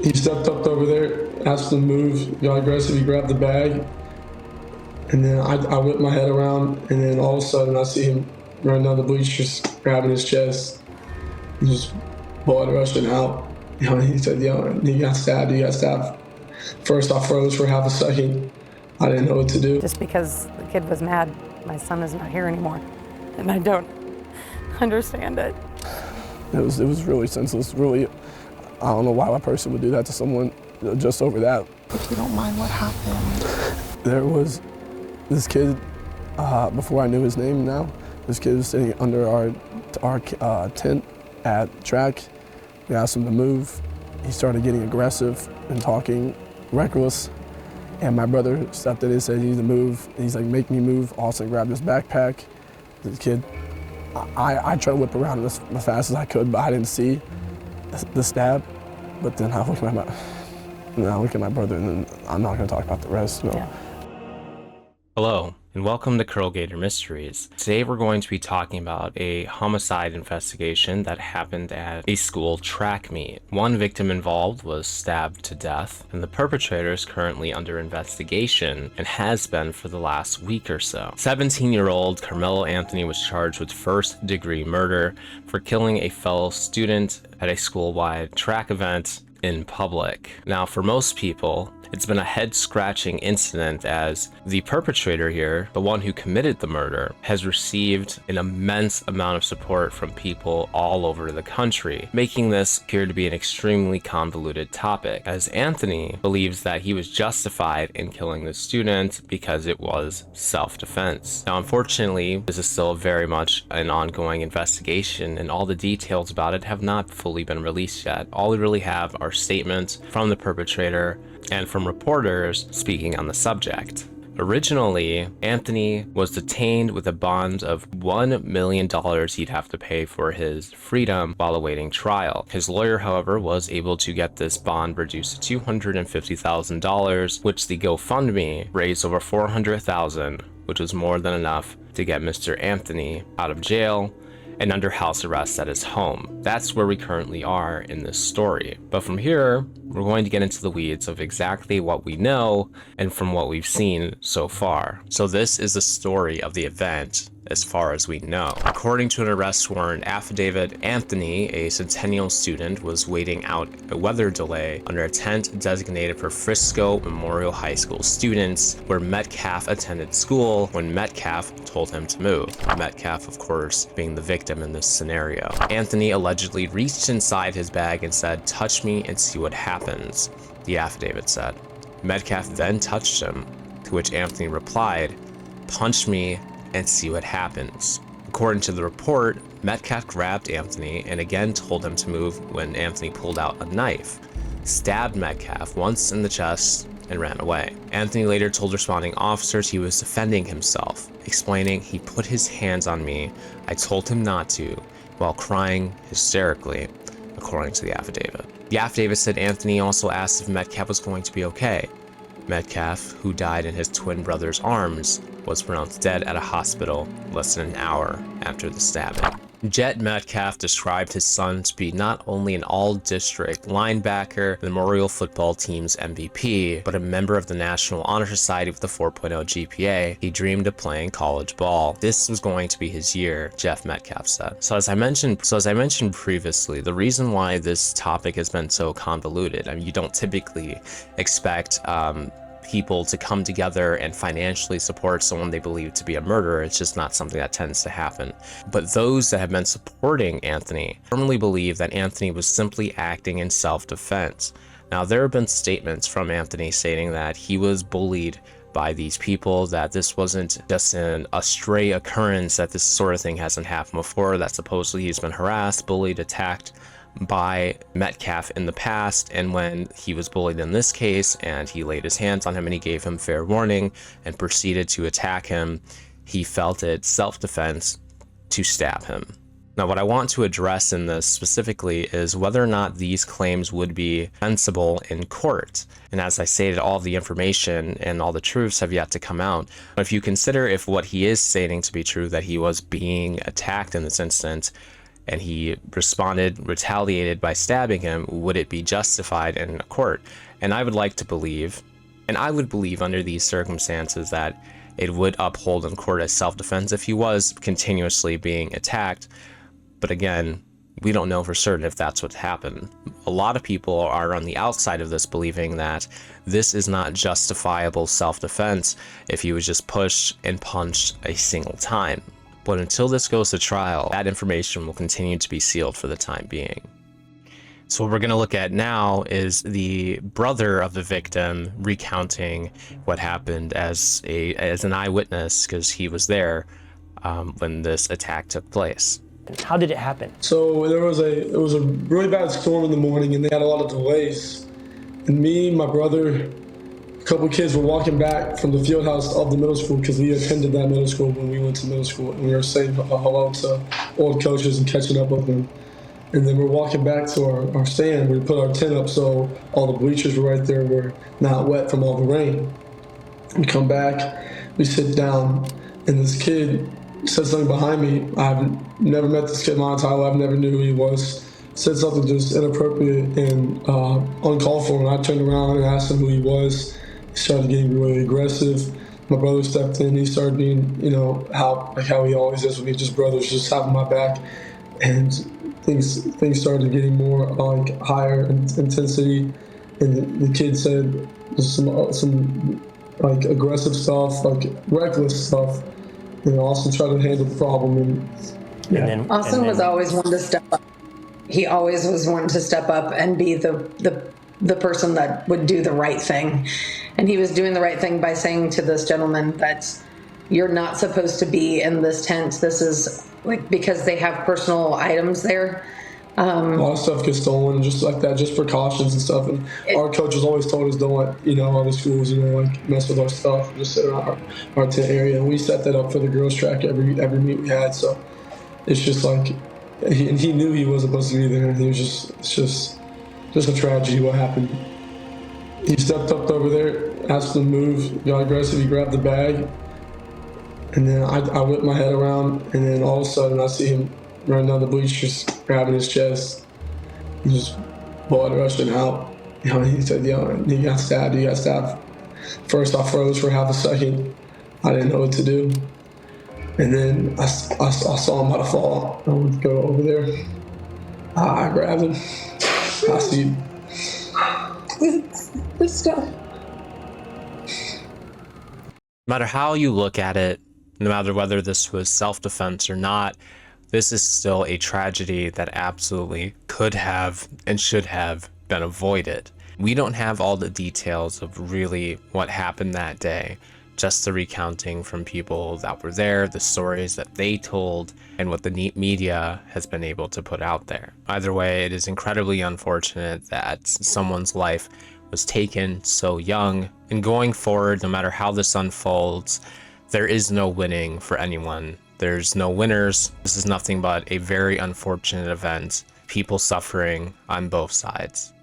He stepped up over there, asked him to move, got aggressive, he grabbed the bag, and then I whipped my head around, and then all of a sudden I see him running down the bleachers, grabbing his chest, and just blood rushing out. You know, he said, "Yo, you got stabbed, you got stabbed." First I froze for half a second. I didn't know what to do. Just because the kid was mad, my son is not here anymore, and I don't understand it. It was really senseless. Really, I don't know why a person would do that to someone just over that. If you don't mind, what happened? There was this kid, before I knew his name now, this kid was sitting under our tent at track. We asked him to move. He started getting aggressive and talking reckless. And my brother stepped in and said, "You need to move." And he's like, "Make me move." Also grabbed his backpack. The kid, I tried to whip around as fast as I could, but I didn't see the stab. But then I look at my brother, and then I'm not gonna talk about the rest. No. Yeah. Hello, and welcome to Curl Gator Mysteries. Today we're going to be talking about a homicide investigation that happened at a school track meet. One victim involved was stabbed to death, and the perpetrator is currently under investigation and has been for the last week or so. 17-year-old Karmelo Anthony was charged with first-degree murder for killing a fellow student at a school-wide track event in public. Now, for most people, it's been a head-scratching incident as the perpetrator here, the one who committed the murder, has received an immense amount of support from people all over the country, making this appear to be an extremely convoluted topic, as Anthony believes that he was justified in killing the student because it was self-defense. Now, unfortunately, this is still very much an ongoing investigation, and all the details about it have not fully been released yet. All we really have are statements from the perpetrator and from reporters speaking on the subject. Originally, Anthony was detained with a bond of $1 million he'd have to pay for his freedom while awaiting trial. His lawyer, however, was able to get this bond reduced to $250,000, which the GoFundMe raised over $400,000, which was more than enough to get Mr. Anthony out of jail and under house arrest at his home. That's where we currently are in this story. But from here, we're going to get into the weeds of exactly what we know and from what we've seen so far. So this is the story of the event as far as we know. According to an arrest warrant affidavit, Anthony, a Centennial student, was waiting out a weather delay under a tent designated for Frisco Memorial High School students, where Metcalf attended school when Metcalf told him to move. Metcalf, of course, being the victim in this scenario. Anthony allegedly reached inside his bag and said, "Touch me and see what happens," the affidavit said. Metcalf then touched him, to which Anthony replied, "Punch me and see what happens." According to the report, Metcalf grabbed Anthony and again told him to move when Anthony pulled out a knife, stabbed Metcalf once in the chest, and ran away. Anthony later told responding officers he was defending himself, explaining, "He put his hands on me. I told him not to," while crying hysterically, according to the affidavit. The affidavit said Anthony also asked if Metcalf was going to be okay. Metcalf, who died in his twin brother's arms, was pronounced dead at a hospital less than an hour after the stabbing. Jet Metcalf described his son to be not only an all-district linebacker, the Memorial football team's MVP, but a member of the National Honor Society with a 4.0 GPA. He dreamed of playing college ball. This was going to be his year, Jeff Metcalf said. So as I mentioned previously, the reason why this topic has been so convoluted, I mean, you don't typically expect people to come together and financially support someone they believe to be a murderer. It's just not something that tends to happen. But those that have been supporting Anthony firmly believe that Anthony was simply acting in self-defense. Now, there have been statements from Anthony stating that he was bullied by these people, that this wasn't just a stray occurrence, that this sort of thing hasn't happened before, that supposedly he's been harassed, bullied, attacked by Metcalf in the past, and when he was bullied in this case and he laid his hands on him and he gave him fair warning and proceeded to attack him, he felt it self-defense to stab him. Now, what I want to address in this specifically is whether or not these claims would be defensible in court. And as I stated, all the information and all the truths have yet to come out. If you consider if what he is stating to be true, that he was being attacked in this instance, and he retaliated by stabbing him, would it be justified in a court? And I would like to believe, and I would believe under these circumstances, that it would uphold in court as self-defense if he was continuously being attacked. But again, we don't know for certain if that's what happened. A lot of people are on the outside of this believing that this is not justifiable self-defense if he was just pushed and punched a single time. But until this goes to trial, that information will continue to be sealed for the time being. So what we're going to look at now is the brother of the victim recounting what happened as an eyewitness, because he was there when this attack took place. How did it happen? So it was a really bad storm in the morning, and they had a lot of delays. And me, my brother, a couple of kids were walking back from the field house of the middle school, because we attended that middle school when we went to middle school, and we were saying hello to old coaches and catching up with them. And then we're walking back to our stand. We put our tent up so all the bleachers were right there, were not wet from all the rain. We come back, we sit down, and this kid said something behind me. I've never met this kid in my entire life. I never knew who he was. Said something just inappropriate and uncalled for. And I turned around and asked him who he was. He started getting really aggressive. My brother stepped in. He started being, how he always is with me, just brothers, just having my back. And things started getting more higher intensity. And the kid said some aggressive stuff, reckless stuff. And Austin tried to handle the problem. Austin was always one to step up. He always was one to step up and be the person that would do the right thing. And he was doing the right thing by saying to this gentleman that you're not supposed to be in this tent. This is because they have personal items there. A lot of stuff gets stolen, just like that, just precautions and stuff. And our coaches always told us don't let, other schools, mess with our stuff, just sit around our tent area. And we set that up for the girls' track every meet we had. So it's just he knew he wasn't supposed to be there. And it's just a tragedy what happened. He stepped up over there, asked him to move, got aggressive, he grabbed the bag. And then I whipped my head around, and then all of a sudden I see him running down the bleachers, grabbing his chest, and just blood rushing out. He said, he got stabbed. First I froze for half a second. I didn't know what to do. And then I saw him about to fall. I went to go over there. I grabbed him. I see. Stop. No matter how you look at it, no matter whether this was self-defense or not, this is still a tragedy that absolutely could have and should have been avoided. We don't have all the details of really what happened that day, just the recounting from people that were there, the stories that they told, and what the media has been able to put out there. Either way, it is incredibly unfortunate that someone's life was taken so young. And going forward, no matter how this unfolds, there is no winning for anyone. There's no winners. This is nothing but a very unfortunate event. People suffering on both sides.